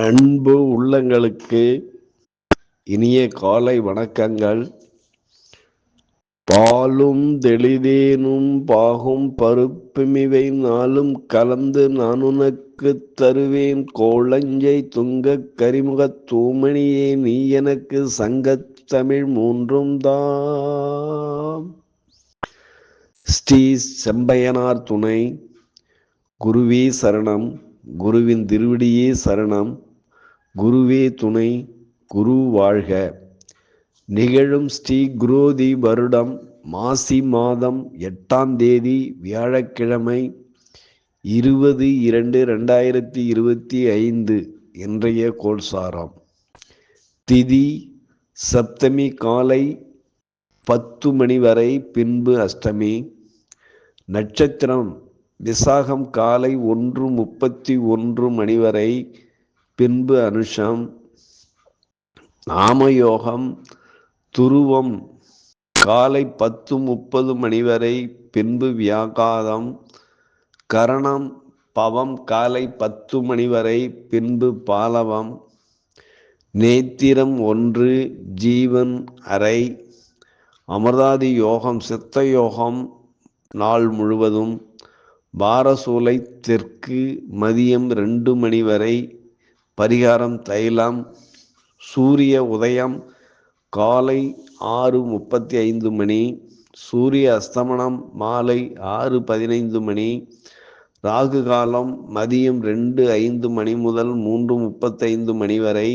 அன்பு உள்ளங்களுக்கு இனிய காலை வணக்கங்கள். பாலும் தெளிதேனும் பாகும் பருப்புமிவை நாளும் கலந்து நான் உனக்குத் தருவேன். கோளஞ்சை துங்கக் கரிமுகத் தூமணியே நீ எனக்கு சங்கத் தமிழ் மூன்றும் தாம். ஸ்ரீ செம்பையனார் துணை. குருவே சரணம். குருவின் திருவடியே சரணம். குருவே துணை. குரு வாழ்க. நிகழும் ஸ்ரீ குரோதி வருடம் மாசி மாதம் 8ஆம் தேதி வியாழக்கிழமை 20/2/2025 இன்றைய கோல்சாரம். திதி சப்தமி காலை 10 மணி வரை, பின்பு அஷ்டமி. நட்சத்திரம் விசாகம் காலை 1:31 மணி வரை, பின்பு அனுஷம். நாமயோகம் துருவம் காலை 10:30 மணி வரை, பின்பு வியாகாதம். கரணம் பவம் காலை 10 மணி வரை, பின்பு பாலவம். நேத்திரம் 1, ஜீவன் அரை. அமிர்தாதி யோகம் சித்த யோகம் நாள் முழுவதும். பாரசூலை தெற்கு மதியம் 2 மணி வரை. பரிகாரம் தைலம். சூரிய உதயம் காலை 6:35 மணி. சூரிய அஸ்தமனம் மாலை 6:15 மணி. ராகு காலம் மதியம் 2:05 மணி முதல் 3:35 மணி வரை.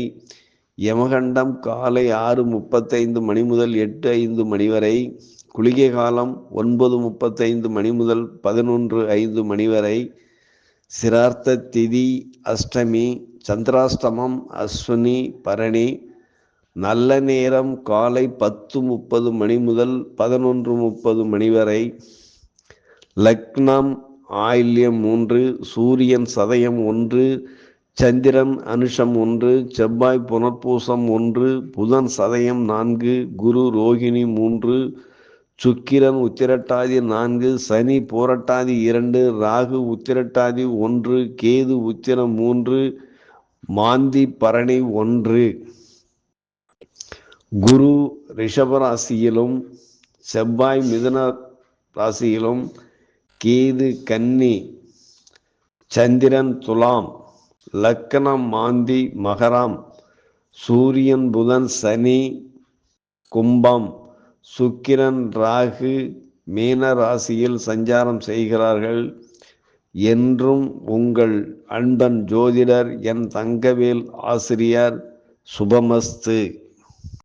யமகண்டம் காலை 6:35 மணி முதல் 8:05 மணி வரை. குளிகை காலம் 9:35 மணி முதல் 11:05 மணி வரை. சிரார்த்த திதி அஷ்டமி. சந்திராஷ்டமம் அஸ்வினி பரணி. நல்ல நேரம் காலை 10:30 மணி முதல் 11:30 மணி வரை. லக்னம் ஆயில்யம் 3. சூரியன் சதயம் 1. சந்திரன் அனுஷம் 1. செவ்வாய் புனர்பூசம் 1. புதன் சதயம் 4. குரு ரோகிணி 3. சுக்கிரன் உத்திரட்டாதி 4. சனி பூரட்டாதி 2. ராகு உத்திரட்டாதி 1. கேது உத்திரம் 3. மாந்தி பரணி 1. குரு ரிஷபராசியிலும் செவ்வாய் மிதுன ராசியிலும் கேது கன்னி. சந்திரன் துலாம். லக்கணம் மாந்தி மகரம். சூரியன் புதன் சனி கும்பம். சுக்கிரன் ராகு மீன ராசியில் சஞ்சாரம் செய்கிறார்கள். என்றும் உங்கள் அன்பன் ஜோதிடர் என் தங்கவேல் ஆசிரியர். சுபமஸ்து.